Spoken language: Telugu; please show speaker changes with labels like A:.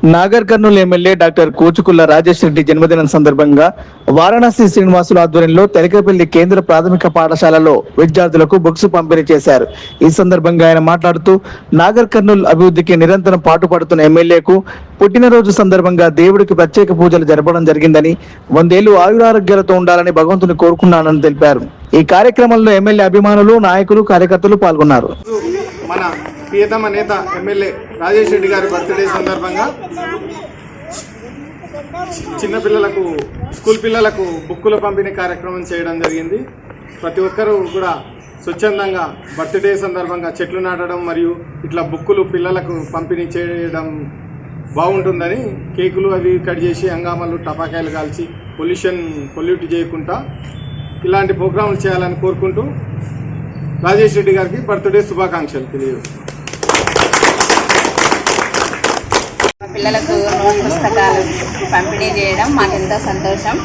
A: నాగర్ కర్నూలు ఎమ్మెల్యే డాక్టర్ కూచుకుల్ల రాజేష్ రెడ్డి జన్మదినం సందర్భంగా వారణాసి శ్రీనివాసుల ఆధ్వర్యంలో తెలకపల్లి కేంద్ర ప్రాథమిక పాఠశాలలో విద్యార్థులకు బుక్స్ పంపిణీ చేశారు. ఈ సందర్భంగా ఆయన మాట్లాడుతూ నాగర్ కర్నూలు అభివృద్ధికి నిరంతరం పాటుపడుతున్న ఎమ్మెల్యేకు పుట్టినరోజు సందర్భంగా దేవుడికి ప్రత్యేక పూజలు జరపడం జరిగిందని, 100 ఏళ్లు ఆయురారోగ్యాలతో ఉండాలని భగవంతుని కోరుకున్నానని తెలిపారు. ఈ కార్యక్రమంలో ఎమ్మెల్యే అభిమానులు, నాయకులు, కార్యకర్తలు పాల్గొన్నారు.
B: మన ప్రియతమ నేత ఎమ్మెల్యే రాజేష్ రెడ్డి గారి బర్త్డే సందర్భంగా చిన్నపిల్లలకు, స్కూల్ పిల్లలకు బుక్కుల పంపిణీ కార్యక్రమం చేయడం జరిగింది. ప్రతి ఒక్కరూ కూడా స్వచ్ఛందంగా బర్త్డే సందర్భంగా చెట్లు నాటడం మరియు ఇట్లా బుక్కులు పిల్లలకు పంపిణీ చేయడం బాగుంటుందని కేకులు అవి కట్ చేసి హంగామాలు టపాకాయలు కాల్చి పొల్యూట్ చేయకుండా ఇలాంటి ప్రోగ్రాంలు చేయాలని కోరుకుంటూ రాజేష్ రెడ్డి గారికి బర్త్డే శుభాకాంక్షలు తెలియజేస్తున్నాను.
C: పిల్లలకు నోట్ పుస్తకాలు పంపిణీ చేయడం మాకెంతో సంతోషం.